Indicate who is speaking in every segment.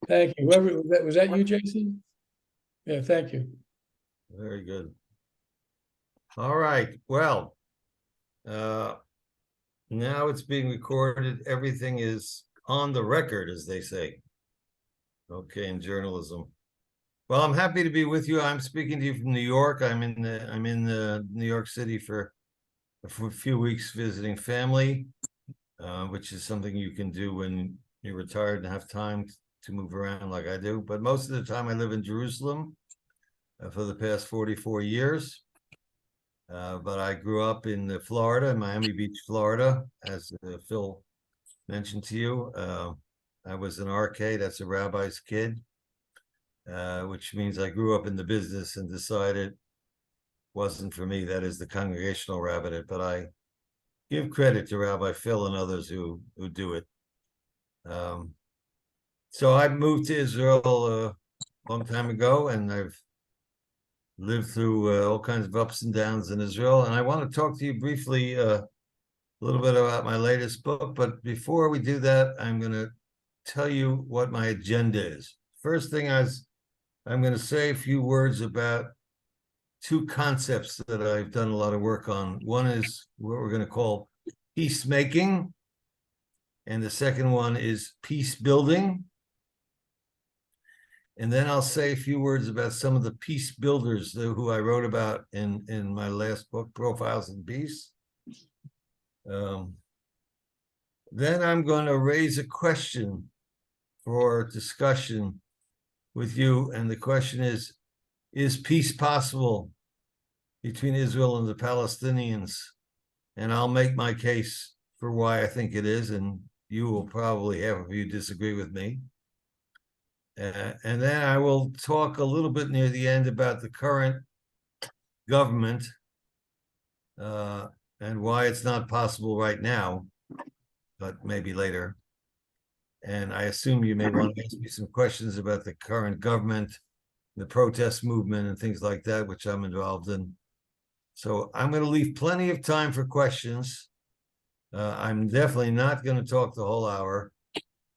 Speaker 1: Thank you. Whoever was that you, Jason? Yeah, thank you.
Speaker 2: Very good. All right. Well, uh, now it's being recorded. Everything is on the record, as they say. Okay, in journalism. Well, I'm happy to be with you. I'm speaking to you from New York. I'm in the New York City for a few weeks visiting family, which is something you can do when you're retired and have time to move around like I do. But most of the time, I live in Jerusalem for the past 44 years. But I grew up in Florida, Miami Beach, Florida, as Phil mentioned to you. I was an RK, that's a rabbi's kid, which means I grew up in the business and decided wasn't for me. That is the congregational rabbinate, but I give credit to Rabbi Phil and others who do it. So I moved to Israel a long time ago, and I've lived through all kinds of ups and downs in Israel. And I want to talk to you briefly a little bit about my latest book. But before we do that, I'm going to tell you what my agenda is. First thing is, I'm going to say a few words about two concepts that I've done a lot of work on. One is what we're going to call peacemaking, and the second one is peace building. And then I'll say a few words about some of the peace builders who I wrote about in my last book, Profiles in Peace. Then I'm going to raise a question for discussion with you. And the question is peace possible between Israel and the Palestinians? And I'll make my case for why I think it is, and you will probably, half of you, disagree with me. And then I will talk a little bit near the end about the current government and why it's not possible right now, but maybe later. And I assume you may want to ask me some questions about the current government, the protest movement, and things like that, which I'm involved in. So I'm going to leave plenty of time for questions. I'm definitely not going to talk the whole hour,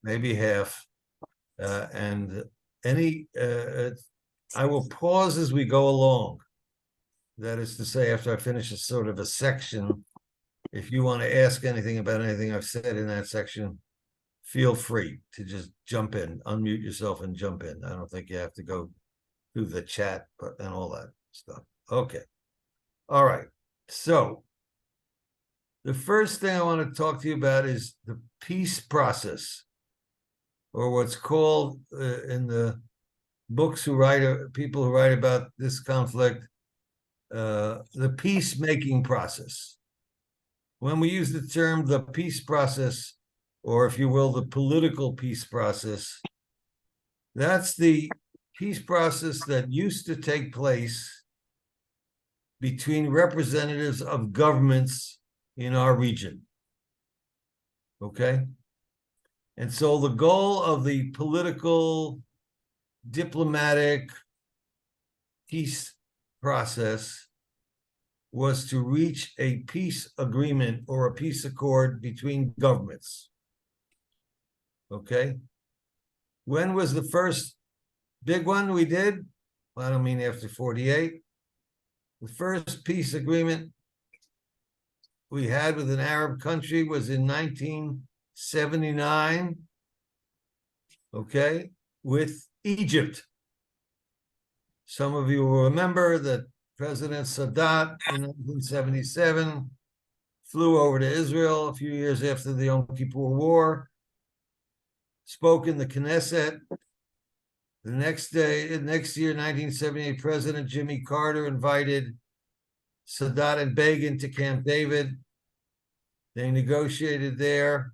Speaker 2: maybe half. And I will pause as we go along. That is to say, after I finish a sort of a section, if you want to ask anything about anything I've said in that section, feel free to just jump in, unmute yourself and jump in. I don't think you have to go through the chat and all that stuff. Okay. All right. So the first thing I want to talk to you about is the peace process, or what's called in the books people who write about this conflict, the peacemaking process. When we use the term the peace process, or if you will, the political peace process, that's the peace process that used to take place between representatives of governments in our region. Okay? And so the goal of the political, diplomatic peace process was to reach a peace agreement or a peace accord between governments. Okay? When was the first big one we did? Well, I don't mean after 48. The first peace agreement we had with an Arab country was in 1979, okay, with Egypt. Some of you will remember that President Sadat in 1977 flew over to Israel a few years after the Yom Kippur War, spoke in the Knesset. The next year, 1978, President Jimmy Carter invited Sadat and Begin to Camp David. They negotiated there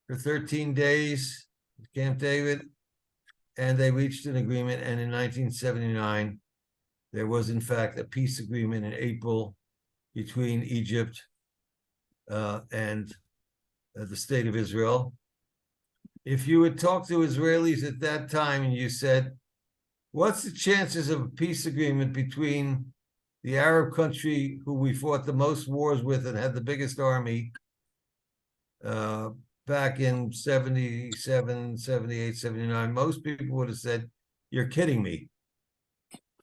Speaker 2: for 13 days at Camp David, and they reached an agreement. And in 1979, there was, in fact, a peace agreement in April between Egypt and the state of Israel. If you would talk to Israelis at that time and you said, what's the chances of a peace agreement between the Arab country who we fought the most wars with and had the biggest army, back in 77, 78, 79, most people would have said, you're kidding me.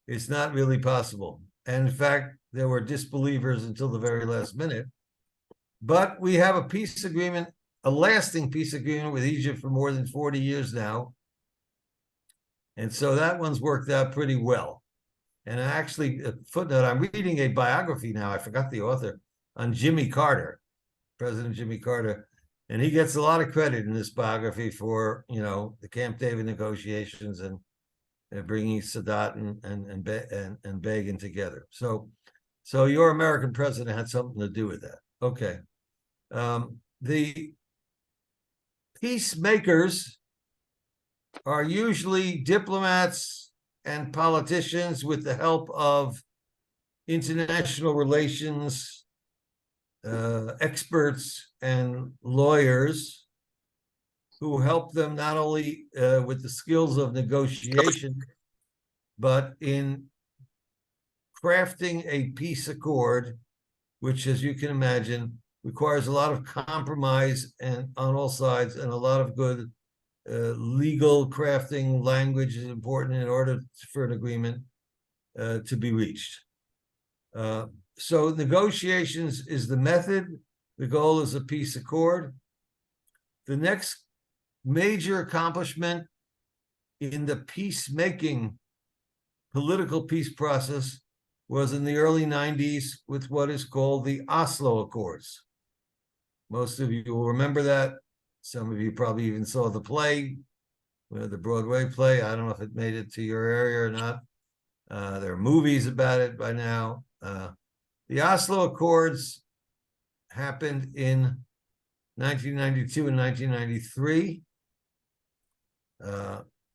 Speaker 2: It's not really possible. And in fact, there were disbelievers until the very last minute. But we have a peace agreement, a lasting peace agreement with Egypt for more than 40 years now. And so that one's worked out pretty well. And actually, a footnote, I'm reading a biography now, I forgot the author, on Jimmy Carter, President Jimmy Carter. And he gets a lot of credit in this biography for, the Camp David negotiations and bringing Sadat and Begin together. So your American president had something to do with that. Okay. The peacemakers are usually diplomats and politicians with the help of international relations experts and lawyers who help them not only with the skills of negotiation, but in crafting a peace accord, which, as you can imagine, requires a lot of compromise and on all sides, and a lot of good legal crafting language is important in order for an agreement to be reached. So negotiations is the method. The goal is a peace accord. The next major accomplishment in the peacemaking political peace process was in the early 90s with what is called the Oslo Accords. Most of you will remember that. Some of you probably even saw the play, the Broadway play. I don't know if it made it to your area or not. There are movies about it by now. The Oslo Accords happened in 1992 and 1993.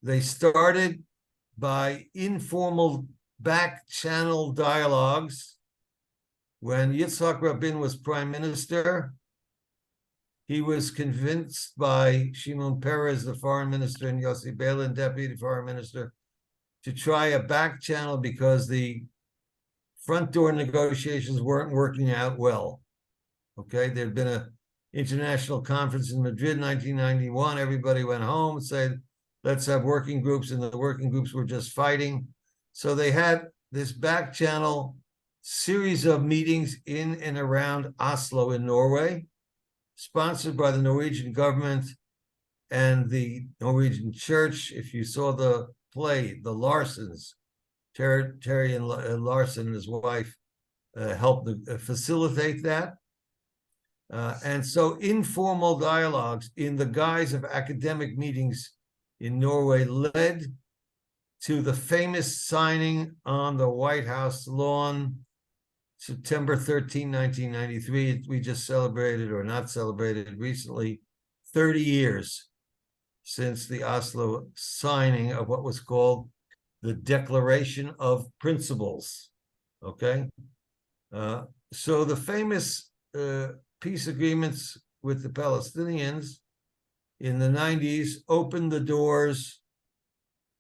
Speaker 2: They started by informal back-channel dialogues. When Yitzhak Rabin was prime minister, he was convinced by Shimon Peres, the foreign minister, and Yossi Beilin, deputy foreign minister, to try a back-channel because the front door negotiations weren't working out well. Okay, there'd been an international conference in Madrid in 1991. Everybody went home and said, let's have working groups, and the working groups were just fighting. So they had this back channel series of meetings in and around Oslo in Norway, sponsored by the Norwegian government and the Norwegian church. If you saw the play, the Larsens, Terry and Larson and his wife helped facilitate that. And so informal dialogues in the guise of academic meetings in Norway led to the famous signing on the White House lawn, September 13, 1993. We just celebrated, or not celebrated recently, 30 years since the Oslo signing of what was called the Declaration of Principles. Okay? So the famous peace agreements with the Palestinians in the 90s opened the doors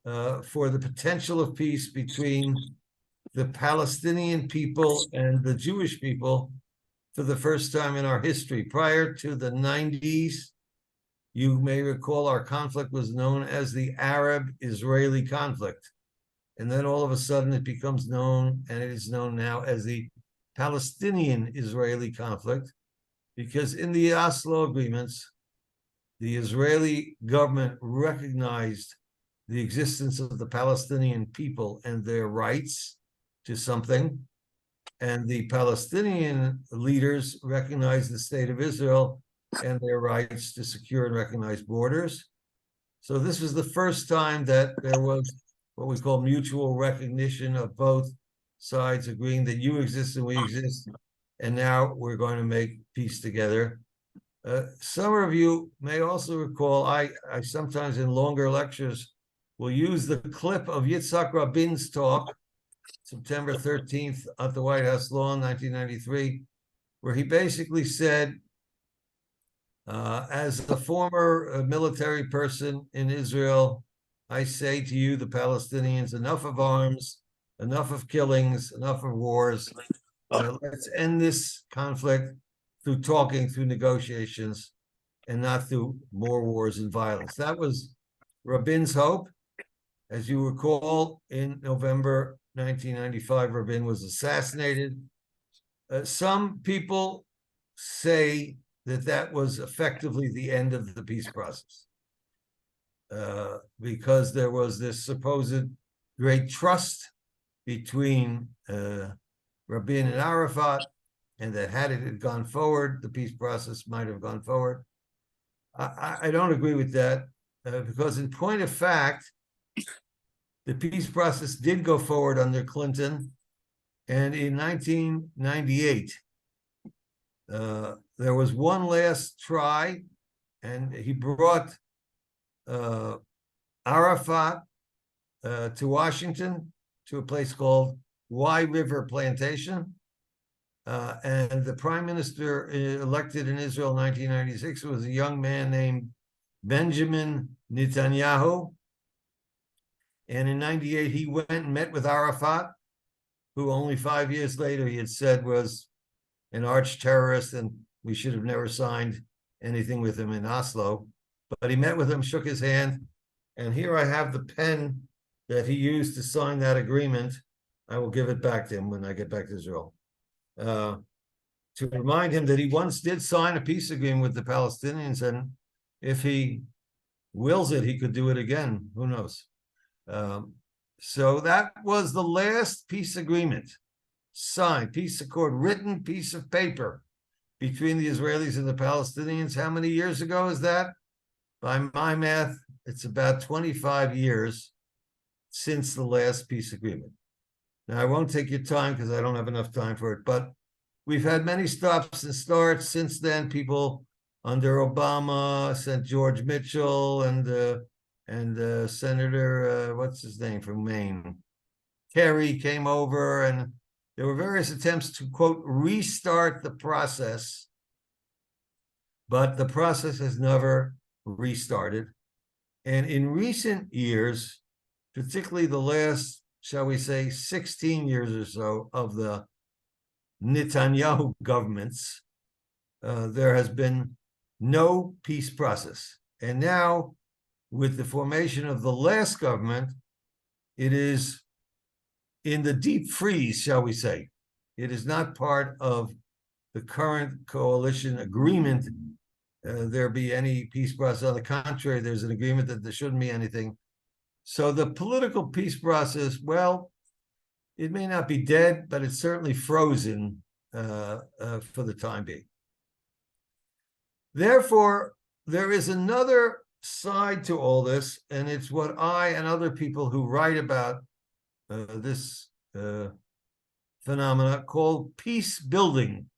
Speaker 2: for the potential of peace between the Palestinian people and the Jewish people for the first time in our history. Prior to the 90s, you may recall our conflict was known as the Arab-Israeli conflict. And then all of a sudden it becomes known, and it is known now as the Palestinian-Israeli conflict, because in the Oslo agreements, the Israeli government recognized the existence of the Palestinian people and their rights to something, and the Palestinian leaders recognized the state of Israel and their rights to secure and recognize borders. So this was the first time that there was what we call mutual recognition of both sides agreeing that you exist and we exist, and now we're going to make peace together. Some of you may also recall, I sometimes in longer lectures will use the clip of Yitzhak Rabin's talk, September 13th at the White House lawn, 1993, where he basically said, as a former military person in Israel, I say to you, the Palestinians, enough of arms, enough of killings, enough of wars. Let's end this conflict through talking, through negotiations. and not through more wars and violence. That was Rabin's hope. As you recall, in November 1995, Rabin was assassinated. Some people say that that was effectively the end of the peace process, because there was this supposed great trust between Rabin and Arafat, and that had it had gone forward, the peace process might have gone forward. I don't agree with that, because in point of fact, the peace process did go forward under Clinton, and in 1998, there was one last try, and he brought Arafat to Washington, to a place called Wye River Plantation. And the prime minister elected in Israel in 1996 was a young man named Benjamin Netanyahu. And in 98, he went and met with Arafat, who only 5 years later he had said was an arch terrorist and we should have never signed anything with him in Oslo. But he met with him, shook his hand, and here I have the pen that he used to sign that agreement. I will give it back to him when I get back to Israel. To remind him that he once did sign a peace agreement with the Palestinians, and if he wills it, he could do it again. Who knows? So that was the last peace agreement signed, peace accord, written piece of paper between the Israelis and the Palestinians. How many years ago is that? By my math, it's about 25 years since the last peace agreement. Now, I won't take your time because I don't have enough time for it, but we've had many stops and starts since then. People under Obama sent George Mitchell and Senator, what's his name from Maine? Kerry came over, and there were various attempts to, quote, restart the process, but the process has never restarted. And in recent years, particularly the last, shall we say, 16 years or so of the Netanyahu governments, there has been no peace process. And now, with the formation of the last government, it is in the deep freeze, shall we say. It is not part of the current coalition agreement. There be any peace process. On the contrary, there's an agreement that there shouldn't be anything. So the political peace process, well, it may not be dead, but it's certainly frozen for the time being. Therefore, there is another side to all this, and it's what I and other people who write about this phenomena called peace building.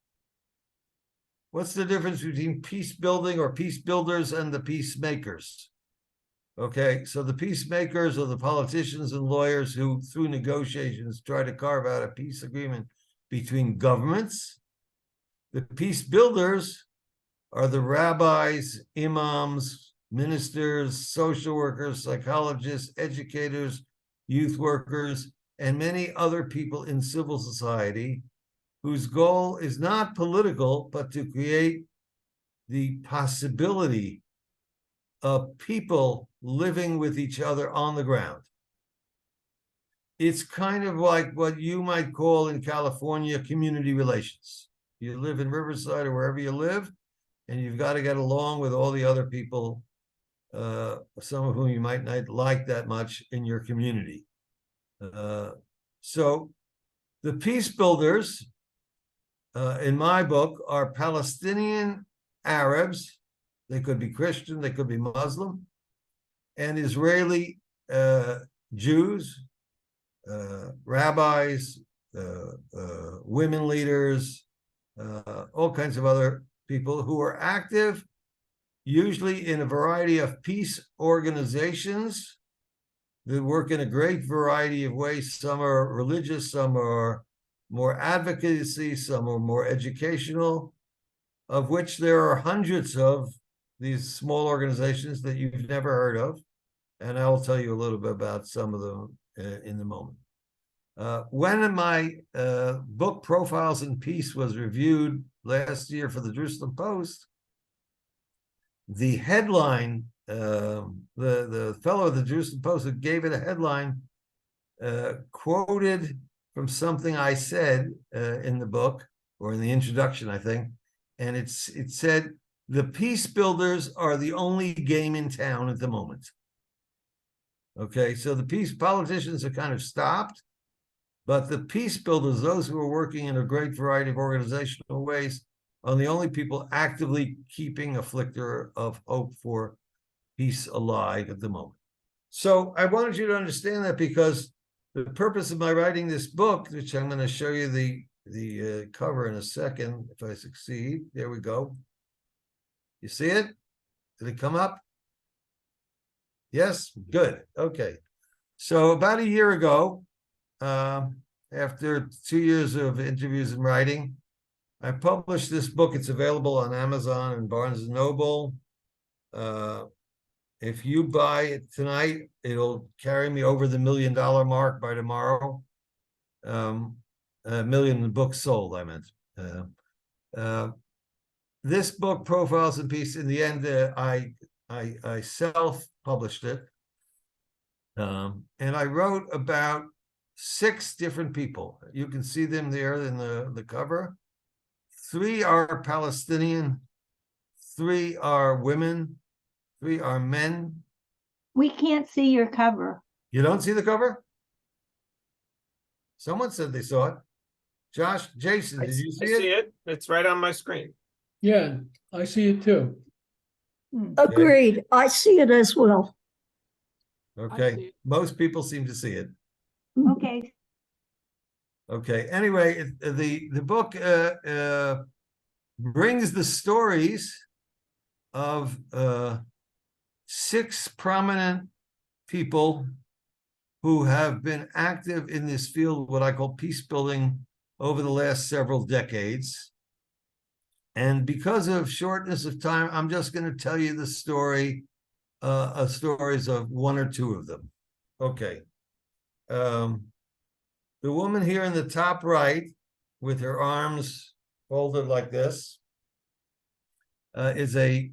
Speaker 2: What's the difference between peace building or peace builders and the peacemakers? Okay, so the peacemakers are the politicians and lawyers who, through negotiations, try to carve out a peace agreement between governments. The peace builders are the rabbis, imams, ministers, social workers, psychologists, educators, youth workers, and many other people in civil society whose goal is not political, but to create the possibility of people living with each other on the ground. It's kind of like what you might call in California community relations. You live in Riverside or wherever you live, and you've got to get along with all the other people, some of whom you might not like that much in your community. So the peace builders, in my book, are Palestinian Arabs. They could be Christian, they could be Muslim, and Israeli Jews, rabbis, women leaders, all kinds of other people who are active, usually in a variety of peace organizations that work in a great variety of ways. Some are religious, some are more advocacy, some are more educational, of which there are hundreds of these small organizations that you've never heard of. And I will tell you a little bit about some of them in a moment. When my book, Profiles in Peace, was reviewed last year for the Jerusalem Post, the headline, the fellow at the Jerusalem Post who gave it a headline, quoted from something I said in the book, or in the introduction, I think, and it said, "The peace builders are the only game in town at the moment." Okay, so the peace politicians are kind of stopped, but the peace builders, those who are working in a great variety of organizational ways, are the only people actively keeping a flicker of hope for peace alive at the moment. So I wanted you to understand that, because the purpose of my writing this book, which I'm going to show you the cover in a second, if I succeed. There we go. You see it? Did it come up? Yes? Good. Okay. So about a year ago, after 2 years of interviews and writing, I published this book. It's available on Amazon and Barnes and Noble. If you buy it tonight, it'll carry me over the $1 million mark by tomorrow. A million books sold, I meant. This book, Profiles in Peace, in the end, I self-published it. And I wrote about 6 different people. You can see them there in the cover. 3 are Palestinian, 3 are women, 3 are men.
Speaker 3: We can't see your cover.
Speaker 2: You don't see the cover? Someone said they saw it. Josh, Jason, did you see it?
Speaker 4: I see it. It's right on my screen.
Speaker 1: Yeah, I see it too.
Speaker 5: Agreed. I see it as well.
Speaker 4: I see
Speaker 2: Okay,
Speaker 4: it.
Speaker 2: most people seem to see it.
Speaker 3: Okay.
Speaker 2: Okay, anyway, the book brings the stories of 6 prominent people who have been active in this field, what I call peace building, over the last several decades. And because of shortness of time, I'm just going to tell you the stories of 1 or 2 of them. Okay. The woman here in the top right, with her arms folded like this, is a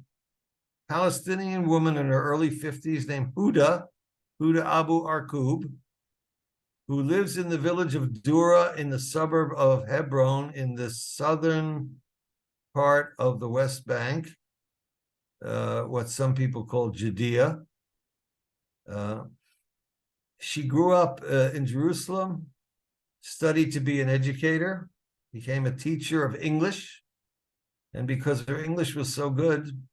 Speaker 2: Palestinian woman in her early 50s named Huda Abu Arkoub, who lives in the village of Dura in the suburb of Hebron in the southern part of the West Bank, what some people call Judea. She grew up in Jerusalem, studied to be an educator, became a teacher of English, and because her English was so good,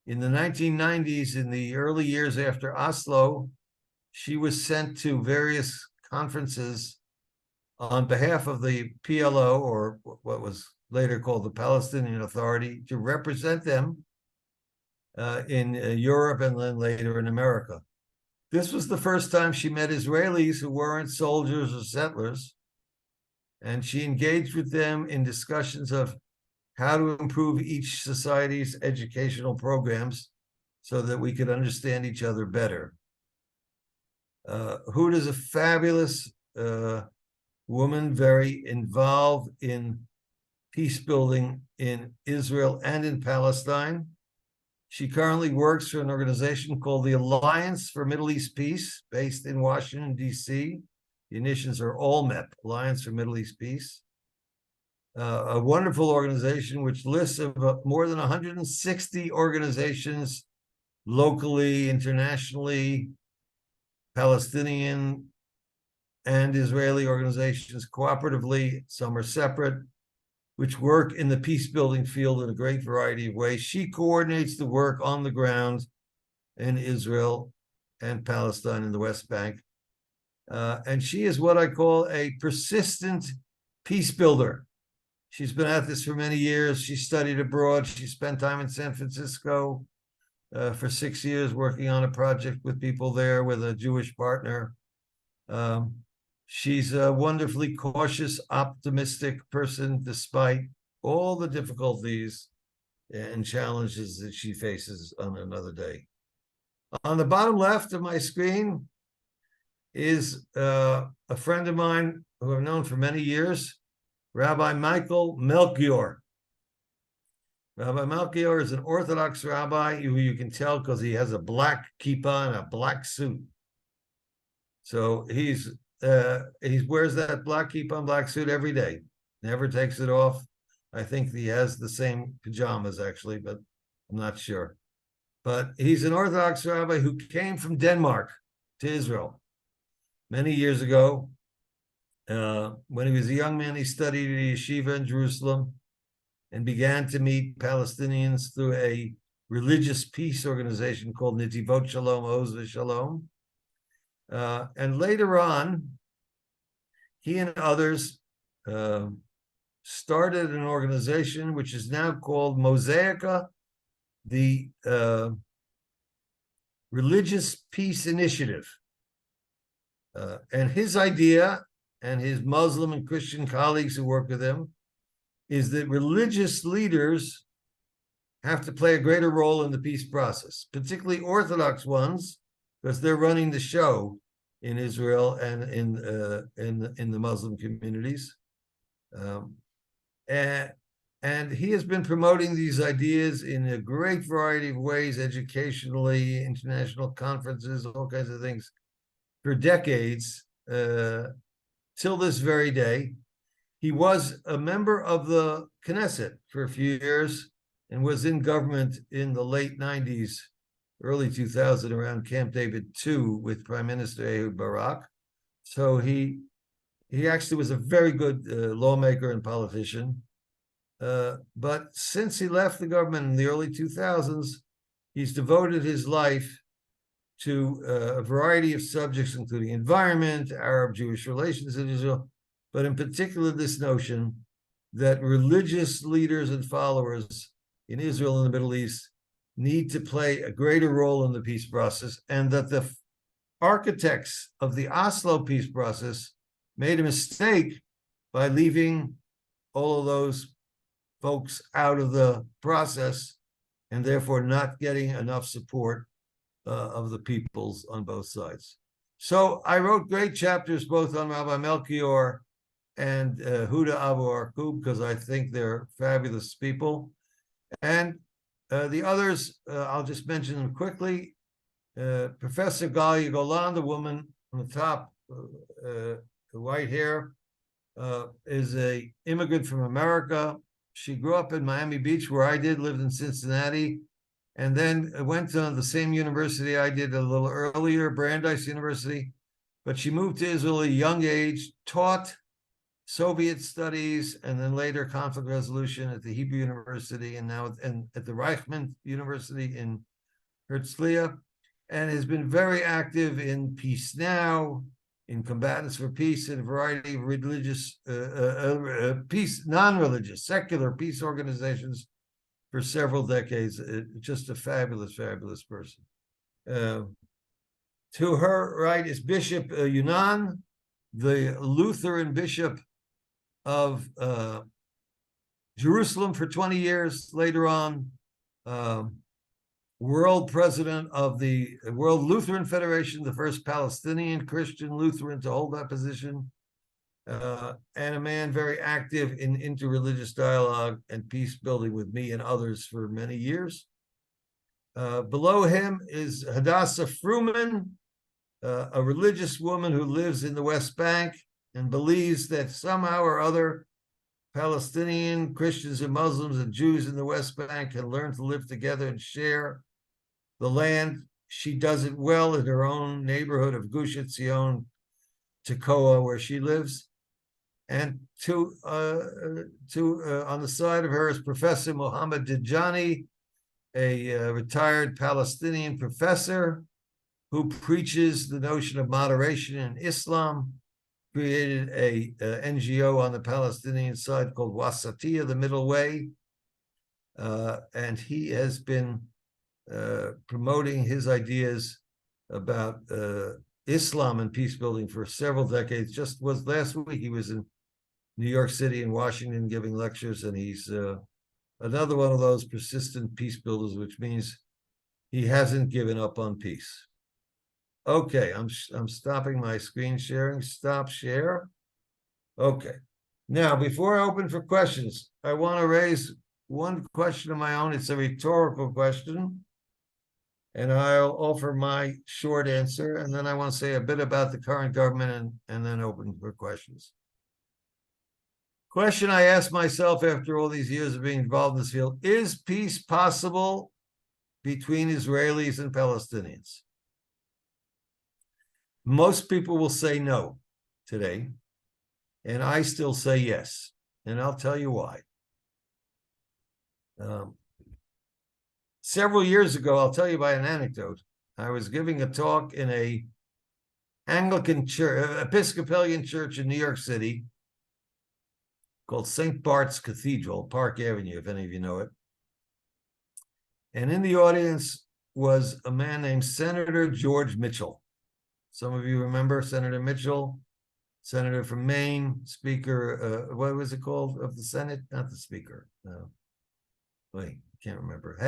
Speaker 2: in the 1990s, in the early years after Oslo, she was sent to various conferences on behalf of the PLO, or what was later called the Palestinian Authority, to represent them in Europe and then later in America. This was the first time she met Israelis who weren't soldiers or settlers, and she engaged with them in discussions of how to improve each society's educational programs so that we could understand each other better. Huda is a fabulous woman, very involved in peace building in Israel and in Palestine. She currently works for an organization called the Alliance for Middle East Peace, based in Washington, D.C. The initials are ALMEP, Alliance for Middle East Peace. A wonderful organization which lists of more than 160 organizations locally, internationally, Palestinian and Israeli organizations cooperatively, some are separate, which work in the peace building field in a great variety of ways. She coordinates the work on the ground in Israel and Palestine in the West Bank. And she is what I call a persistent peace builder. She's been at this for many years. She studied abroad. She spent time in San Francisco for 6 years working on a project with people there with a Jewish partner. She's a wonderfully cautious, optimistic person, despite all the difficulties and challenges that she faces on another day. On the bottom left of my screen is a friend of mine who I've known for many years, Rabbi Michael Melchior. Rabbi Melchior is an Orthodox rabbi who you can tell because he has a black kippah and a black suit. So he wears that black kippah and black suit every day, never takes it off. I think he has the same pajamas actually, but I'm not sure. But he's an Orthodox rabbi who came from Denmark to Israel many years ago. When he was a young man, he studied at a yeshiva in Jerusalem and began to meet Palestinians through a religious peace organization called Netivot Shalom, Oz V'Shalom. And later on, he and others started an organization which is now called Mosaica, the Religious Peace Initiative. And his idea, and his Muslim and Christian colleagues who work with him, is that religious leaders have to play a greater role in the peace process, particularly Orthodox ones, because they're running the show in Israel and in the Muslim communities. And he has been promoting these ideas in a great variety of ways, educationally, international conferences, all kinds of things, for decades, till this very day. He was a member of the Knesset for a few years and was in government in the late 90s, early 2000, around Camp David II with Prime Minister Ehud Barak. So he actually was a very good lawmaker and politician. But since he left the government in the early 2000s, he's devoted his life to a variety of subjects, including environment, Arab-Jewish relations in Israel, but in particular this notion that religious leaders and followers in Israel and the Middle East need to play a greater role in the peace process, and that the architects of the Oslo peace process made a mistake by leaving all of those folks out of the process and therefore not getting enough support of the peoples on both sides. So I wrote great chapters both on Rabbi Melchior and Huda Abu Arqub because I think they're fabulous people. And the others, I'll just mention them quickly. Professor Galia Golan, the woman on the top, the white hair, is an immigrant from America. She grew up in Miami Beach, where I did, lived in Cincinnati, and then went to the same university I did a little earlier, Brandeis University. But she moved to Israel at a young age, taught Soviet studies, and then later conflict resolution at the Hebrew University, and now at the Reichman University in Herzliya, and has been very active in Peace Now, in Combatants for Peace, in a variety of religious, peace, non-religious, secular peace organizations for several decades. Just a fabulous, fabulous person. To her right is Bishop Yunan, the Lutheran bishop of Jerusalem for 20 years, later on world president of the World Lutheran Federation, the first Palestinian Christian Lutheran to hold that position, and a man very active in interreligious dialogue and peace building with me and others for many years. Below him is Hadassah Fruman, a religious woman who lives in the West Bank and believes that somehow or other Palestinian Christians and Muslims and Jews in the West Bank can learn to live together and share the land. She does it well in her own neighborhood of Gush Etzion, Tekoa, where she lives. And on the side of her is Professor Mohammed Dejani, a retired Palestinian professor who preaches the notion of moderation in Islam, created a NGO on the Palestinian side called Wasatiyah, the Middle Way. And he has been promoting his ideas about Islam and peace building for several decades. Just was last week, he was in New York City and Washington giving lectures, and he's another one of those persistent peace builders, which means he hasn't given up on peace. Okay, I'm stopping my screen sharing. Stop share. Okay. Now, before I open for questions, I want to raise one question of my own. It's a rhetorical question. And I'll offer my short answer, and then I want to say a bit about the current government and then open for questions. Question I ask myself after all these years of being involved in this field: is peace possible between Israelis and Palestinians? Most people will say no today, and I still say yes, and I'll tell you why. Several years ago, I'll tell you by an anecdote. I was giving a talk in a Anglican church, Episcopalian church in New York City called St. Bart's Cathedral, Park Avenue, if any of you know it. And in the audience was a man named Senator George Mitchell. Some of you remember Senator Mitchell, senator from Maine, speaker, what was it called, of the Senate? Not the speaker. Wait, can't remember.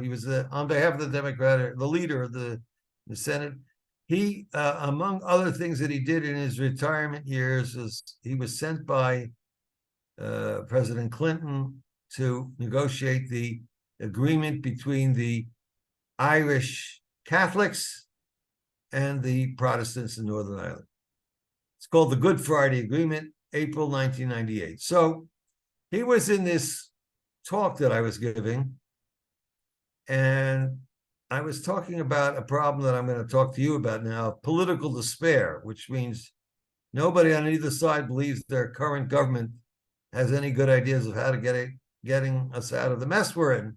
Speaker 2: He was on behalf of the Democratic, the leader of the Senate. He, among other things that he did in his retirement years, is he was sent by President Clinton to negotiate the agreement between the Irish Catholics and the Protestants in Northern Ireland. It's called the Good Friday Agreement, April 1998. So he was in this talk that I was giving, and I was talking about a problem that I'm going to talk to you about now, political despair, which means nobody on either side believes their current government has any good ideas of how to getting us out of the mess we're in.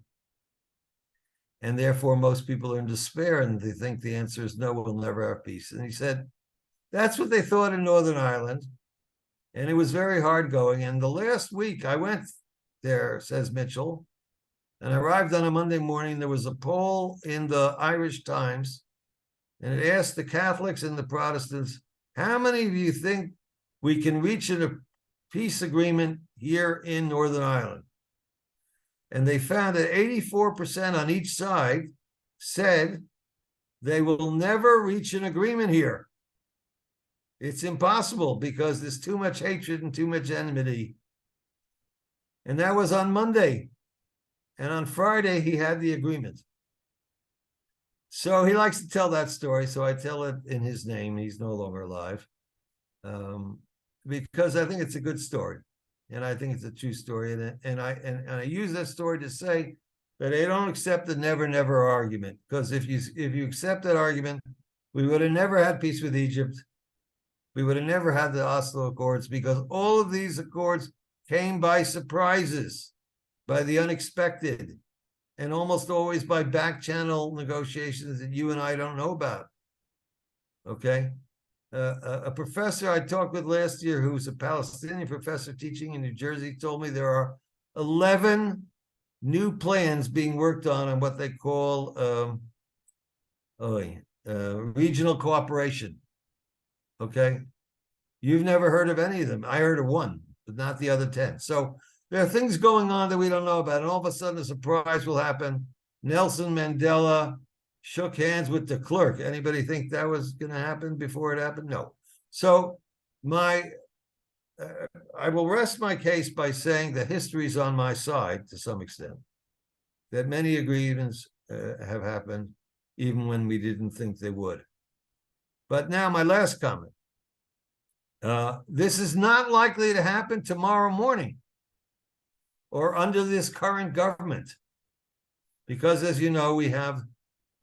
Speaker 2: And therefore, most people are in despair, and they think the answer is no, we'll never have peace. And he said, that's what they thought in Northern Ireland. And it was very hard going. And the last week I went there, says Mitchell, and I arrived on a Monday morning. There was a poll in the Irish Times, and it asked the Catholics and the Protestants, how many of you think we can reach a peace agreement here in Northern Ireland? And they found that 84% on each side said they will never reach an agreement here. It's impossible because there's too much hatred and too much enmity. And that was on Monday. And on Friday, he had the agreement. So he likes to tell that story. So I tell it in his name. He's no longer alive. Because I think it's a good story. And I think it's a true story. And I use that story to say that I don't accept the never, never argument. Because if you accept that argument, we would have never had peace with Egypt. We would have never had the Oslo Accords, because all of these accords came by surprises, by the unexpected, and almost always by back channel negotiations that you and I don't know about. Okay? A professor I talked with last year, who's a Palestinian professor teaching in New Jersey, told me there are 11 new plans being worked on what they call regional cooperation. Okay? You've never heard of any of them. I heard of one, but not the other 10. So there are things going on that we don't know about, and all of a sudden a surprise will happen. Nelson Mandela shook hands with the clerk. Anybody think that was going to happen before it happened? No. So I will rest my case by saying that history is on my side to some extent, that many agreements have happened even when we didn't think they would. But now my last comment. This is not likely to happen tomorrow morning or under this current government, because, as you know, we have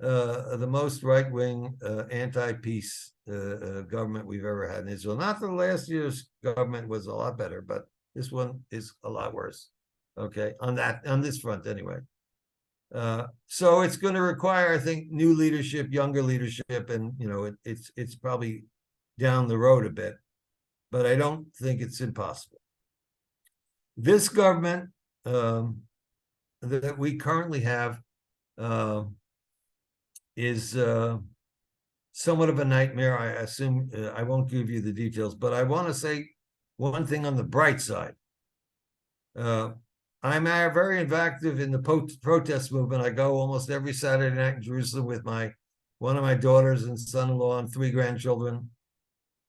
Speaker 2: the most right-wing anti-peace government we've ever had in Israel. Not that last year's government was a lot better, but this one is a lot worse. Okay, on this front anyway. So it's going to require, I think, new leadership, younger leadership, and it's probably down the road a bit, but I don't think it's impossible. This government that we currently have is somewhat of a nightmare. I assume I won't give you the details, but I want to say one thing on the bright side. I'm very active in the protest movement. I go almost every Saturday night in Jerusalem with one of my daughters and son-in-law and 3 grandchildren.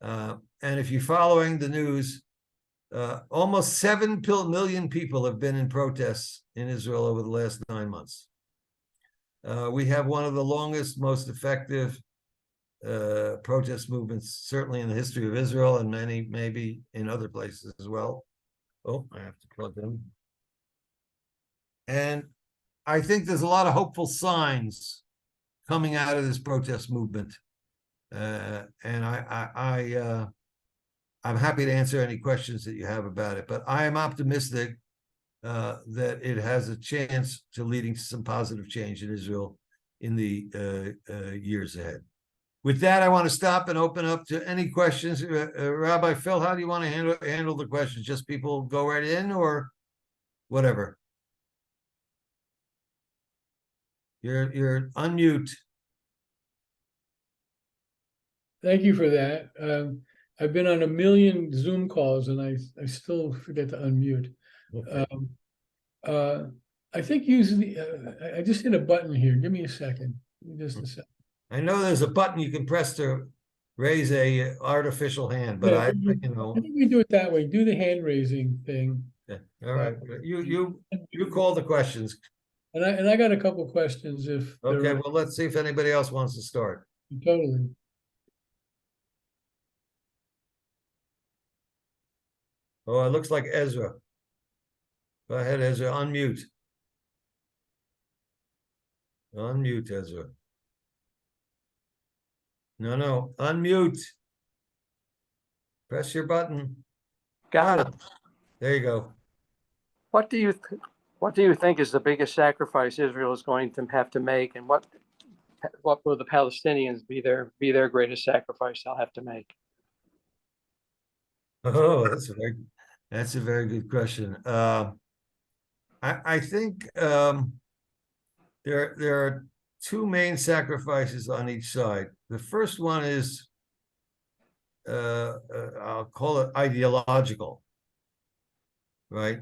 Speaker 2: And if you're following the news, Almost 7 million people have been in protests in Israel over the last 9 months. We have one of the longest, most effective protest movements, certainly in the history of Israel, and many maybe in other places as well. Oh, I have to plug in. And I think there's a lot of hopeful signs coming out of this protest movement. And I'm happy to answer any questions that you have about it, but I am optimistic that it has a chance to leading to some positive change in Israel in the years ahead. With that, I want to stop and open up to any questions. Rabbi Phil, how do you want to handle the questions? Just people go right in or whatever? You're unmute.
Speaker 1: Thank you for that. I've been on a million Zoom calls and I still forget to unmute.
Speaker 2: Okay.
Speaker 1: I think usually, I just hit a button here. Give me a second. Give me just a second.
Speaker 2: I know there's a button you can press to raise a artificial hand, but
Speaker 1: Yeah,
Speaker 2: I
Speaker 1: I
Speaker 2: know.
Speaker 1: think we do it that way. Do the hand raising thing.
Speaker 2: Yeah. All right, you call the questions.
Speaker 1: And I got a couple questions if
Speaker 2: Okay,
Speaker 1: there
Speaker 2: well, let's see if anybody else wants to start.
Speaker 1: totally.
Speaker 2: Oh, it looks like Ezra. Go ahead, Ezra, unmute. Unmute, Ezra. No, unmute. Press your button.
Speaker 6: Got it.
Speaker 2: There you go.
Speaker 6: What do you think is the biggest sacrifice Israel is going to have to make, and what will the Palestinians be their greatest sacrifice they'll have to make?
Speaker 2: Oh, that's a very good question. I think there are two main sacrifices on each side. The first one is I'll call it ideological, right?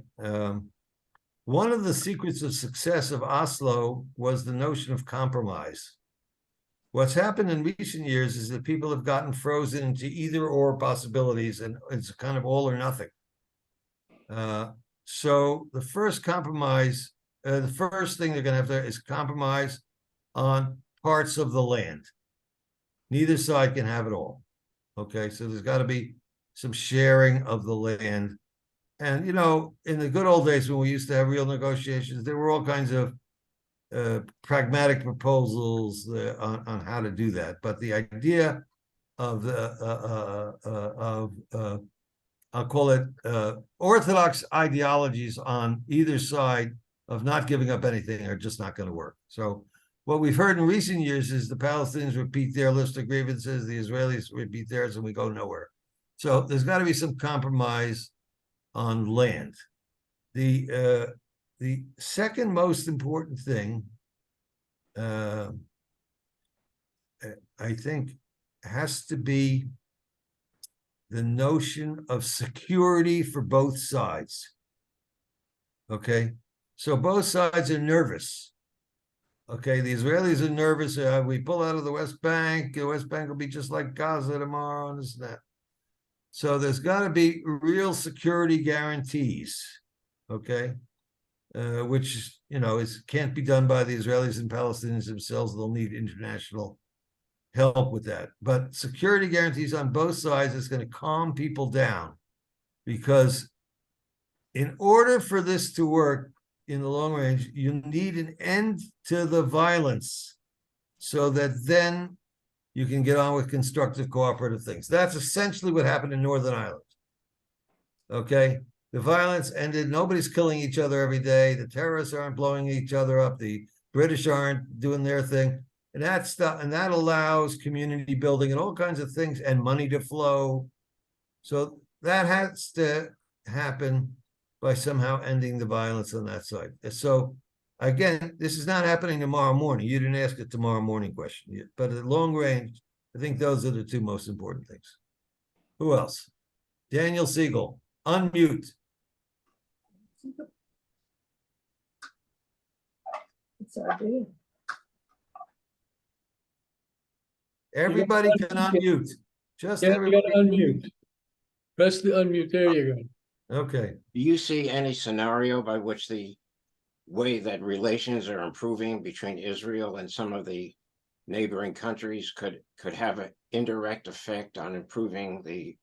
Speaker 2: One of the secrets of success of Oslo was the notion of compromise. What's happened in recent years is that people have gotten frozen into either or possibilities, and it's kind of all or nothing. So the first compromise, the first thing they're going to have to is compromise on parts of the land. Neither side can have it all. Okay, so there's got to be some sharing of the land. And, you know, in the good old days when we used to have real negotiations, there were all kinds of pragmatic proposals on how to do that. But the idea of I'll call it orthodox ideologies on either side of not giving up anything are just not going to work. So what we've heard in recent years is the Palestinians repeat their list of grievances, the Israelis repeat theirs, and we go nowhere. So there's got to be some compromise on land. The second most important thing, I think, has to be the notion of security for both sides. Okay, so both sides are nervous. Okay, the Israelis are nervous. We pull out of the West Bank will be just like Gaza tomorrow, and this and that. So there's got to be real security guarantees, okay, which, you know, can't be done by the Israelis and Palestinians themselves. They'll need international help with that. But security guarantees on both sides is going to calm people down, because in order for this to work in the long range, you need an end to the violence so that then you can get on with constructive cooperative things. That's essentially what happened in Northern Ireland. Okay, the violence ended. Nobody's killing each other every day. The terrorists aren't blowing each other up. The British aren't doing their thing. And that allows community building and all kinds of things and money to flow. So that has to happen by somehow ending the violence on that side. So again, this is not happening tomorrow morning. You didn't ask a tomorrow morning question, but at long range, I think those are the two most important things. Who else? Daniel Siegel, unmute. Everybody can unmute. Just
Speaker 1: Yeah, you
Speaker 2: everybody.
Speaker 1: got to unmute. Press the unmute. There you go.
Speaker 2: Okay.
Speaker 7: Do you see any scenario by which the way that relations are improving between Israel and some of the neighboring countries could have an indirect effect on improving the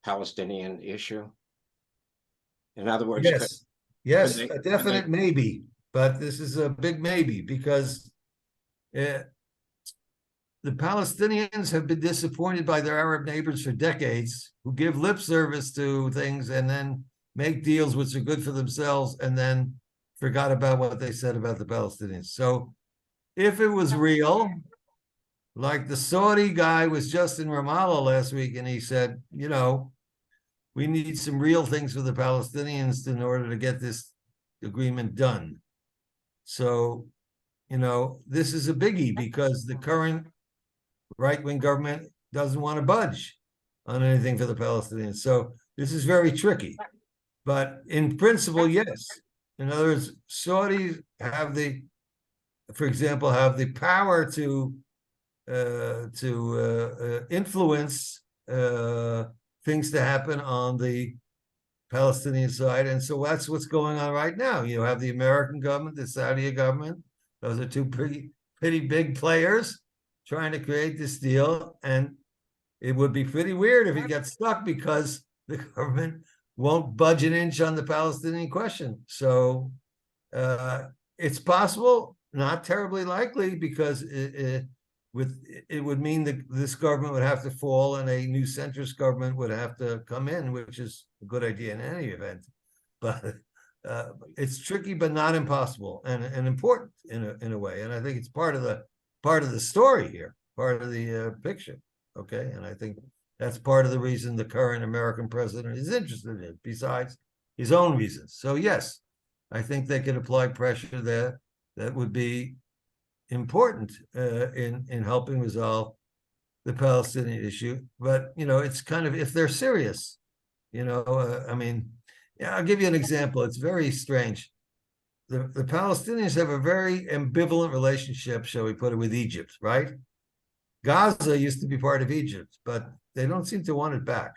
Speaker 7: Palestinian issue? In other words,
Speaker 2: Yes,
Speaker 7: they-
Speaker 2: a definite maybe, but this is a big maybe because the Palestinians have been disappointed by their Arab neighbors for decades, who give lip service to things and then make deals which are good for themselves and then forgot about what they said about the Palestinians. So if it was real, like the Saudi guy was just in Ramallah last week and he said, you know, we need some real things for the Palestinians in order to get this agreement done. So, you know, this is a biggie because the current right-wing government doesn't want to budge on anything for the Palestinians. So this is very tricky. But in principle, yes. In other words, Saudis have for example, have the power to influence things to happen on the Palestinian side. And so that's what's going on right now. You have the American government, the Saudi government. Those are two pretty big players trying to create this deal. And it would be pretty weird if it gets stuck because the government won't budge an inch on the Palestinian question. So it's possible, not terribly likely, because it would mean that this government would have to fall and a new centrist government would have to come in, which is a good idea in any event. But it's tricky, but not impossible, and important in a way. And I think it's part of the story here, part of the picture. Okay, and I think that's part of the reason the current American president is interested in it, besides his own reasons. So yes, I think they could apply pressure there that would be important in helping resolve the Palestinian issue. But you know, it's kind of, if they're serious, you know, I mean, yeah, I'll give you an example. It's very strange. The Palestinians have a very ambivalent relationship, shall we put it, with Egypt, right? Gaza used to be part of Egypt, but they don't seem to want it back.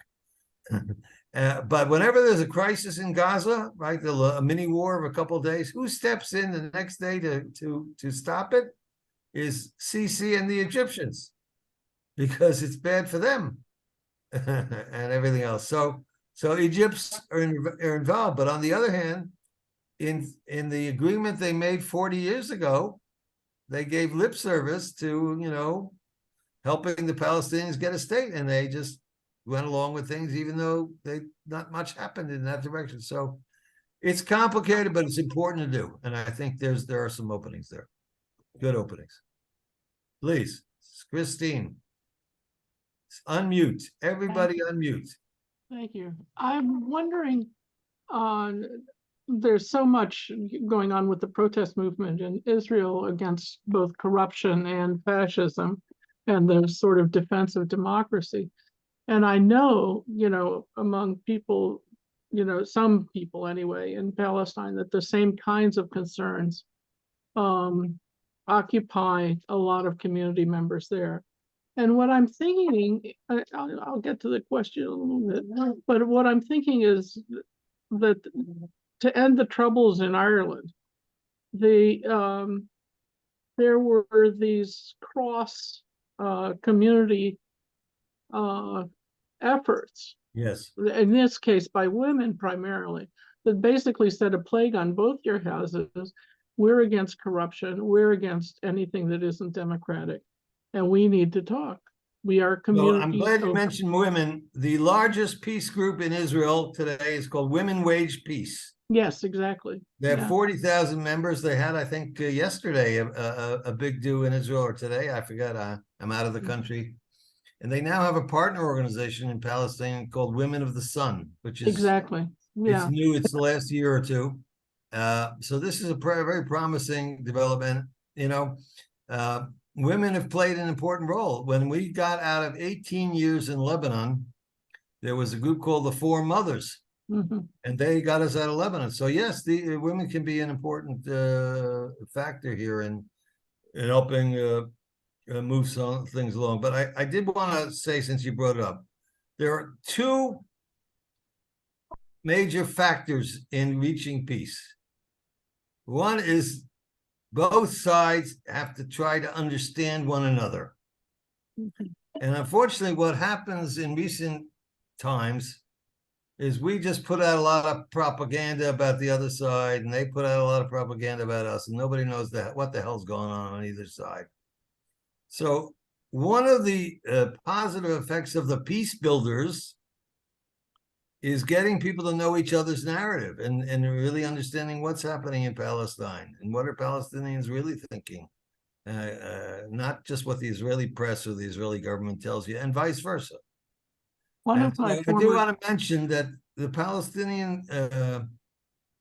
Speaker 2: But whenever there's a crisis in Gaza, right, a mini war of a couple of days, who steps in the next day to stop it? Is Sisi and the Egyptians, because it's bad for them and everything else. So Egypt's are involved. But on the other hand, in the agreement they made 40 years ago, they gave lip service to, you know, helping the Palestinians get a state, and they just went along with things, even though not much happened in that direction. So it's complicated, but it's important to do. And I think there are some openings there. Good openings. Please, Christine, unmute. Everybody unmute.
Speaker 8: Thank you. I'm wondering, there's so much going on with the protest movement in Israel against both corruption and fascism and the sort of defense of democracy. And I know, you know, among people, you know, some people anyway in Palestine, that the same kinds of concerns occupy a lot of community members there. And what I'm thinking, I'll get to the question a little bit, but what I'm thinking is that to end the troubles in Ireland, there were these cross community efforts,
Speaker 2: Yes.
Speaker 8: in this case by women primarily, that basically set a plague on both your houses. We're against corruption. We're against anything that isn't democratic. And we need to talk. We are community.
Speaker 2: Well, I'm glad you mentioned women. The largest peace group in Israel today is called Women Wage Peace.
Speaker 8: Yes, exactly.
Speaker 2: They have 40,000 members. They had, I think, yesterday a big do in Israel, or today, I forgot. I'm out of the country. And they now have a partner organization in Palestine called Women of the Sun, which is
Speaker 8: exactly. Yeah.
Speaker 2: It's new. It's the last year or two. So this is a very promising development. You know, women have played an important role. When we got out of 18 years in Lebanon, there was a group called the Four Mothers, and they got us out of Lebanon. So yes, the women can be an important factor here in helping move some things along. But I did want to say, since you brought it up, there are two major factors in reaching peace. One is both sides have to try to understand one another. And unfortunately, what happens in recent times is we just put out a lot of propaganda about the other side, and they put out a lot of propaganda about us, and nobody knows what the hell's going on either side. So one of the positive effects of the peace builders is getting people to know each other's narrative and really understanding what's happening in Palestine and what are Palestinians really thinking. Not just what the Israeli press or the Israeli government tells you, and vice versa.
Speaker 8: One
Speaker 2: And
Speaker 8: of my
Speaker 2: I do
Speaker 8: former,
Speaker 2: want to mention that the Palestinian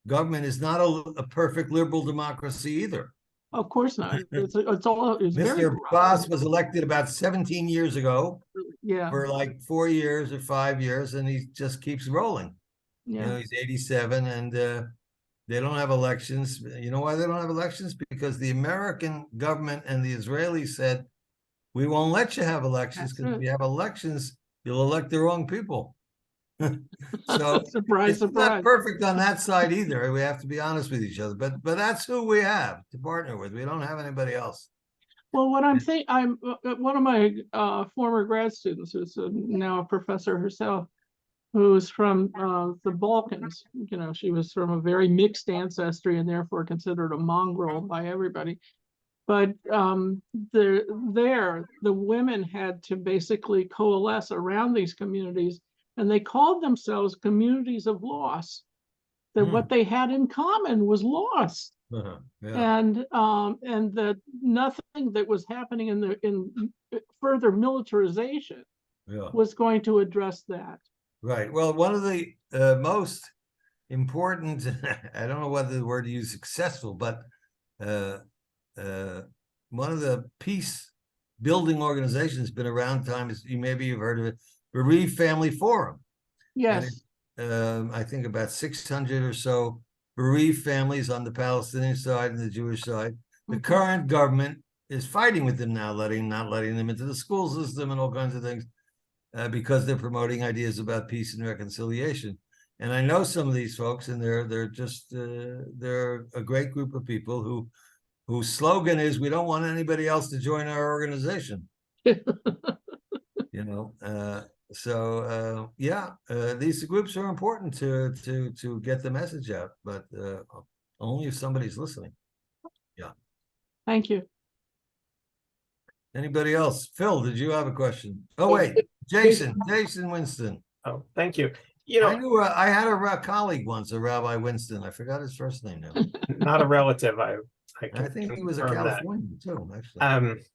Speaker 2: government is not a perfect liberal democracy either.
Speaker 8: of course not. It's very
Speaker 2: Mr.
Speaker 8: corrupt.
Speaker 2: Abbas was elected about 17 years ago
Speaker 8: Yeah,
Speaker 2: for like 4 years or 5 years, and he just keeps rolling. You know,
Speaker 8: yeah.
Speaker 2: he's 87, and they don't have elections. You know why they don't have elections? Because the American government and the Israelis said, we won't let you have elections,
Speaker 8: That's
Speaker 2: because if
Speaker 8: it.
Speaker 2: you have elections, you'll elect the wrong people. So
Speaker 8: Surprise,
Speaker 2: it's not
Speaker 8: surprise.
Speaker 2: perfect on that side either. We have to be honest with each other, but that's who we have to partner with. We don't have anybody else.
Speaker 8: Well, what I'm one of my former grad students, who's now a professor herself, who's from the Balkans. You know, she was from a very mixed ancestry and therefore considered a mongrel by everybody. But the women had to basically coalesce around these communities, and they called themselves communities of loss. That what they had in common was loss.
Speaker 2: Yeah.
Speaker 8: And that nothing that was happening in further militarization
Speaker 2: Yeah.
Speaker 8: was going to address that.
Speaker 2: Right. Well, one of the most important, I don't know whether the word to use successful, but one of the peace building organizations has been around time, is maybe you've heard of it, Bereaved Family Forum.
Speaker 8: Yes.
Speaker 2: I think about 600 or so bereaved families on the Palestinian side and the Jewish side. The current government is fighting with them now, not letting them into the school system and all kinds of things, because they're promoting ideas about peace and reconciliation. And I know some of these folks, and they're just they're a great group of people whose slogan is, "We don't want anybody else to join our organization." You know, these groups are important to get the message out, but only if somebody's listening. Yeah.
Speaker 8: Thank you.
Speaker 2: Anybody else? Phil, did you have a question? Oh wait, Jason Winston.
Speaker 4: Oh, thank you. You
Speaker 2: I
Speaker 4: know,
Speaker 2: knew I had a colleague once, a Rabbi Winston. I forgot his first name now.
Speaker 4: not a relative. I
Speaker 2: I think he was a
Speaker 4: confirm that.
Speaker 2: Californian too, actually.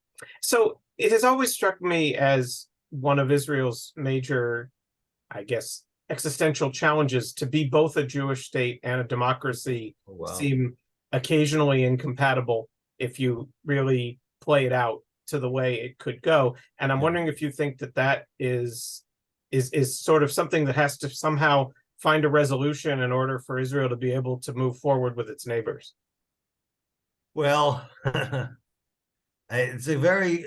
Speaker 4: So it has always struck me as one of Israel's major, I guess, existential challenges to be both a Jewish state and a democracy.
Speaker 2: Oh, wow.
Speaker 4: Seem occasionally incompatible if you really play it out to the way it could go. And I'm
Speaker 2: Yeah.
Speaker 4: wondering if you think that is sort of something that has to somehow find a resolution in order for Israel to be able to move forward with its neighbors.
Speaker 2: Well, it's a very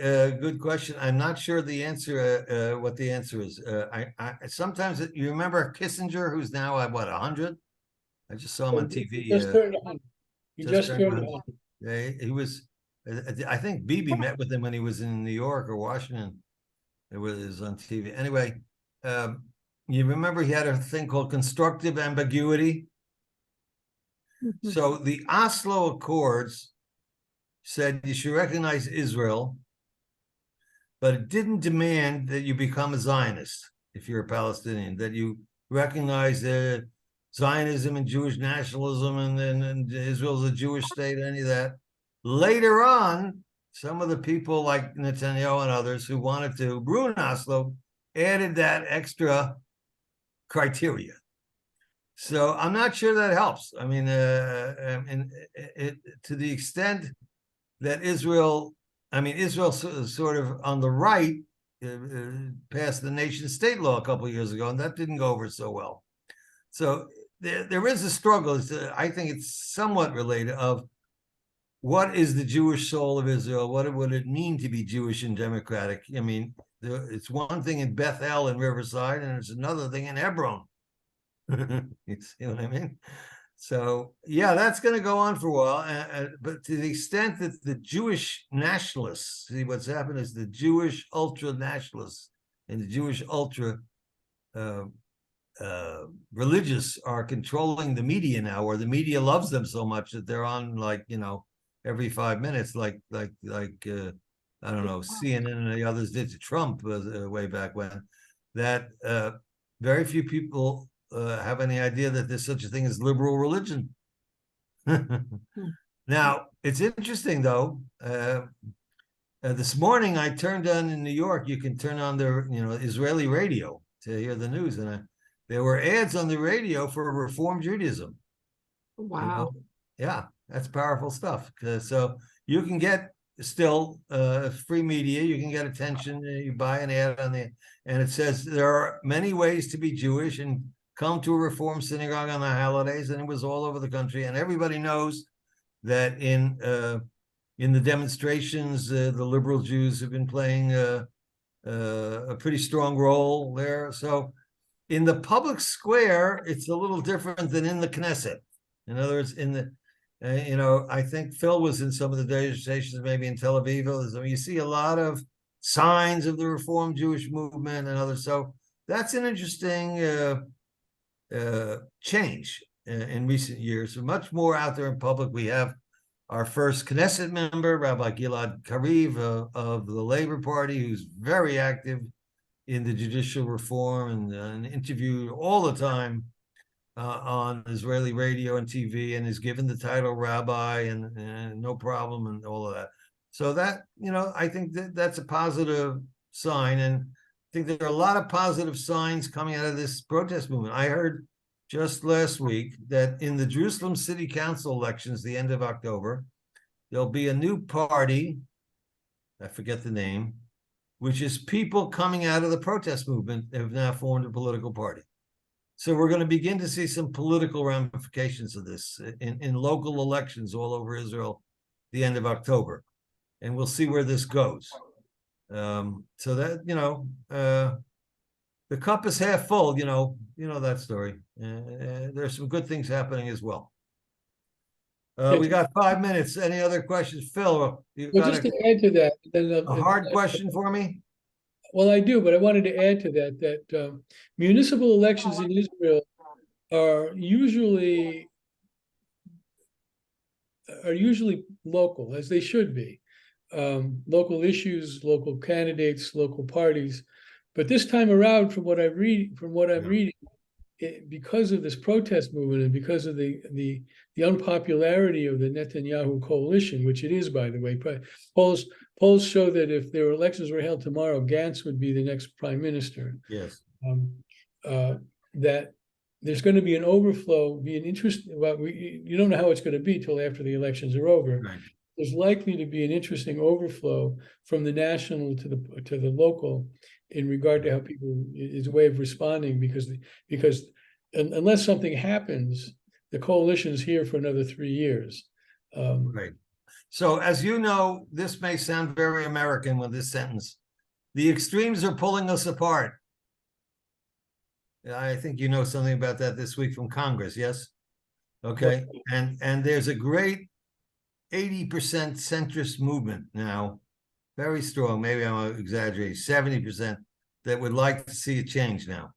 Speaker 2: good question. I'm not sure the answer, what the answer is. I sometimes you remember Kissinger, who's now at what, 100? I just saw him on TV.
Speaker 1: He just turned 100. He just turned 100.
Speaker 2: Yeah, he was. I think Bibi met with him when he was in New York or Washington. It was on TV. Anyway, you remember he had a thing called constructive ambiguity. So the Oslo Accords said you should recognize Israel, but it didn't demand that you become a Zionist if you're a Palestinian, that you recognize Zionism and Jewish nationalism and Israel's a Jewish state, any of that. Later on, some of the people like Netanyahu and others who wanted to ruin Oslo added that extra criteria. So I'm not sure that helps. I mean, to the extent that Israel sort of on the right passed the nation state law a couple of years ago, and that didn't go over so well. So there is a struggle. I think it's somewhat related of what is the Jewish soul of Israel? What would it mean to be Jewish and democratic? I mean, it's one thing in Bethel and Riverside, and it's another thing in Hebron. You see what I mean? So, yeah, that's going to go on for a while. But to the extent that the Jewish nationalists, see what's happened is the Jewish ultra nationalists and the Jewish ultra uh, religious are controlling the media now, or the media loves them so much that they're on, like, every 5 minutes, like I don't know, CNN and the others did to Trump way back when, that very few people have any idea that there's such a thing as liberal religion. Now, it's interesting though. This morning I turned on, in New York, you can turn on the Israeli radio to hear the news, and there were ads on the radio for Reform Judaism.
Speaker 8: Wow.
Speaker 2: Yeah, that's powerful stuff. So you can get still free media, you can get attention, you buy an ad on and it says there are many ways to be Jewish, and come to a Reform synagogue on the holidays, and it was all over the country, and everybody knows that in the demonstrations, the liberal Jews have been playing a pretty strong role there. So in the public square, it's a little different than in the Knesset. In other words, in the, I think Phil was in some of the demonstrations, maybe in Tel Aviv. I mean, you see a lot of signs of the Reform Jewish movement and others. So that's an interesting change in recent years. So much more out there in public. We have our first Knesset member, Rabbi Gilad Kariv of the Labor Party, who's very active in the judicial reform and interviewed all the time on Israeli radio and TV, and is given the title rabbi and no problem and all of that. So that, I think that's a positive sign. And I think there are a lot of positive signs coming out of this protest movement. I heard just last week that in the Jerusalem City Council elections, the end of October, there'll be a new party, I forget the name, which is people coming out of the protest movement have now formed a political party. So we're going to begin to see some political ramifications of this in local elections all over Israel, the end of October. And we'll see where this goes. So that, the cup is half full, you know that story. There's some good things happening as well. We got 5 minutes. Any other questions? Phil, you've
Speaker 1: Well,
Speaker 2: got
Speaker 1: just to add to that, then
Speaker 2: a hard question for me?
Speaker 1: Well, I do, but I wanted to add to that municipal elections in Israel are usually local, as they should be. Local issues, local candidates, local parties. But this time around, from what I'm reading, because of this protest movement and because of the unpopularity of the Netanyahu coalition, which it is, by the way, polls show that if their elections were held tomorrow, Gantz would be the next prime minister.
Speaker 2: Yes.
Speaker 1: That there's going to be an overflow, be an interest. Well, you don't know how it's going to be till after the elections are over.
Speaker 2: Right.
Speaker 1: There's likely to be an interesting overflow from the national to the local in regard to how people is a way of responding, because unless something happens, the coalition is here for another 3 years.
Speaker 2: Right. So as you know, this may sound very American with this sentence. The extremes are pulling us apart. I think you know something about that this week from Congress, yes? Okay. And there's a great 80% centrist movement now, very strong, maybe I'm exaggerating, 70%, that would like to see a change now.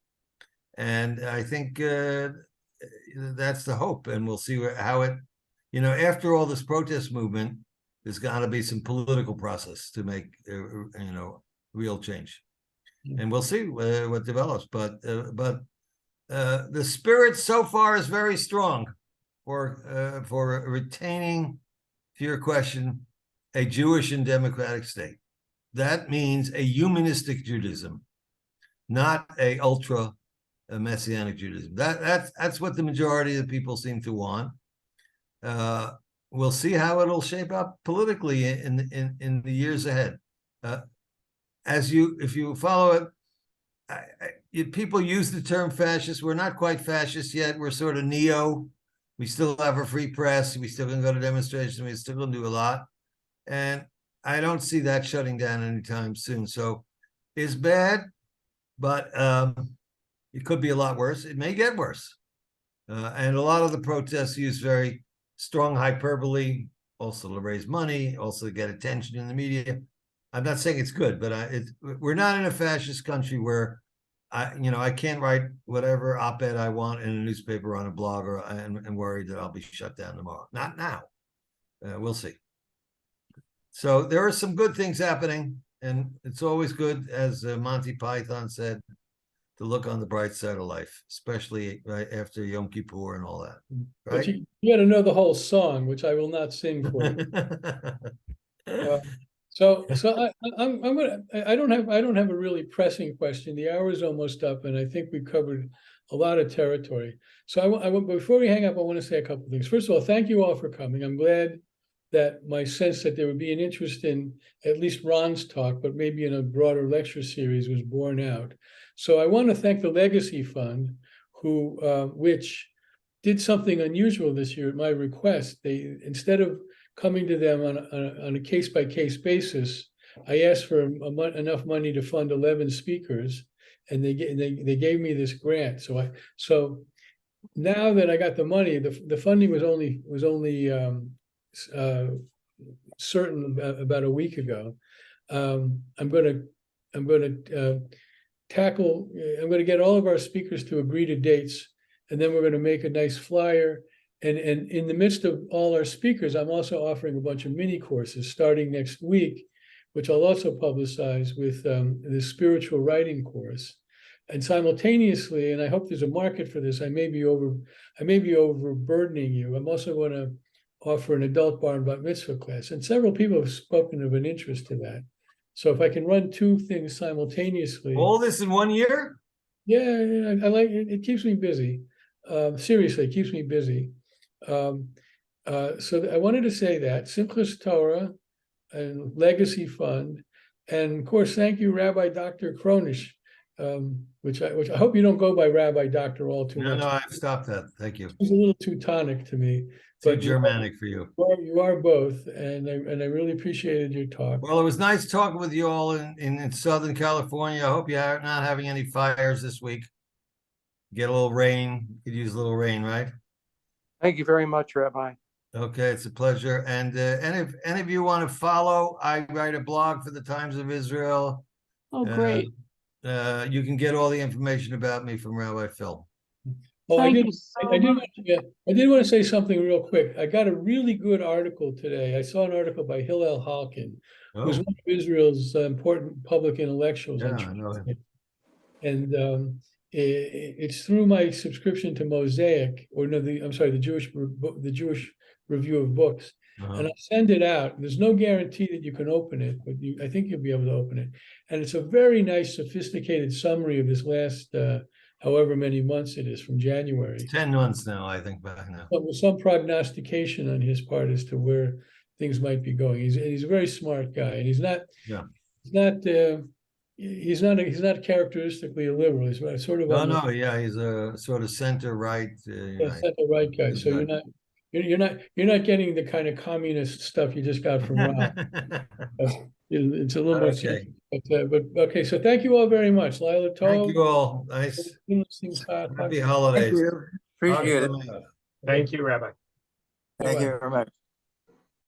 Speaker 2: And I think that's the hope, and we'll see how it, after all this protest movement, there's got to be some political process to make, real change. And we'll see what develops, but the spirit so far is very strong for retaining, to your question, a Jewish and democratic state. That means a humanistic Judaism, not a ultra messianic Judaism. That's what the majority of the people seem to want. We'll see how it'll shape up politically in the years ahead. If you follow it, people use the term fascist. We're not quite fascist yet. We're sort of neo. We still have a free press. We still can go to demonstrations. We still can do a lot. And I don't see that shutting down anytime soon. So it's bad, but It could be a lot worse. It may get worse. And a lot of the protests use very strong hyperbole, also to raise money, also to get attention in the media. I'm not saying it's good, but we're not in a fascist country where I can't write whatever op-ed I want in a newspaper or on a blog and worried that I'll be shut down tomorrow. Not now. We'll see. So there are some good things happening, and it's always good, as Monty Python said, to look on the bright side of life, especially right after Yom Kippur and all that.
Speaker 1: But
Speaker 2: Right?
Speaker 1: you got to know the whole song, which I will not sing for you. So I'm gonna, I don't have a really pressing question. The hour is almost up, and I think we covered a lot of territory. So before we hang up, I want to say a couple of things. First of all, thank you all for coming. I'm glad that my sense that there would be an interest in at least Ron's talk, but maybe in a broader lecture series, was borne out. So I want to thank the Legacy Fund, which did something unusual this year at my request. They, instead of coming to them on a case-by-case basis, I asked for enough money to fund 11 speakers, and they gave me this grant. So now that I got the money, the funding was only certain about a week ago. I'm going to get all of our speakers to agree to dates, and then we're going to make a nice flyer. And in the midst of all our speakers, I'm also offering a bunch of mini courses starting next week, which I'll also publicize with the spiritual writing course. And simultaneously, and I hope there's a market for this, I may be overburdening you. I'm also going to offer an adult bar and bat mitzvah class, and several people have spoken of an interest to that. So if I can run two things simultaneously.
Speaker 2: All this in 1 year?
Speaker 1: Yeah, I like it. It keeps me busy. Seriously, it keeps me busy. So I wanted to say that Simchas Torah and Legacy Fund, and of course, thank you, Rabbi Dr. Kronish, which I hope you don't go by Rabbi Doctor all too much.
Speaker 2: No, I've stopped that. Thank you.
Speaker 1: It's a little Teutonic to me.
Speaker 2: Too
Speaker 1: But
Speaker 2: Germanic for you.
Speaker 1: you are both, and I really appreciated your talk.
Speaker 2: Well, it was nice talking with you all in Southern California. I hope you're not having any fires this week. Get a little rain. You could use a little rain, right?
Speaker 6: Thank you very much, Rabbi.
Speaker 2: Okay, it's a pleasure. And if any of you want to follow, I write a blog for the Times of Israel.
Speaker 8: Oh, great.
Speaker 2: You can get all the information about me from Rabbi Phil.
Speaker 1: Oh,
Speaker 8: Thank you so
Speaker 1: I
Speaker 8: much.
Speaker 1: did want to say something real quick. I got a really good article today. I saw an article by Hillel Halkin, who's
Speaker 2: Oh,
Speaker 1: one of Israel's important public intellectuals.
Speaker 2: yeah, I know him.
Speaker 1: And it's through my subscription to Mosaic, the Jewish Review of Books. And I send it out. There's no guarantee that you can open it, but I think you'll be able to open it. And it's a very nice, sophisticated summary of this last however many months it is from January.
Speaker 2: It's 10 months now, I think, back now.
Speaker 1: But with some prognostication on his part as to where things might be going. He's a very smart guy, and he's not characteristically a liberal. He's sort of
Speaker 2: Yeah, he's a sort of center right.
Speaker 1: center right guy. So you're not getting the kind of communist stuff you just got from Ron. It's a little more.
Speaker 2: Okay.
Speaker 1: But okay. So thank you all very much, Lila.
Speaker 2: Thank you all. Nice. Happy holidays.
Speaker 9: Thank you. Appreciate it.
Speaker 4: Thank you, Rabbi.
Speaker 9: Thank you very much.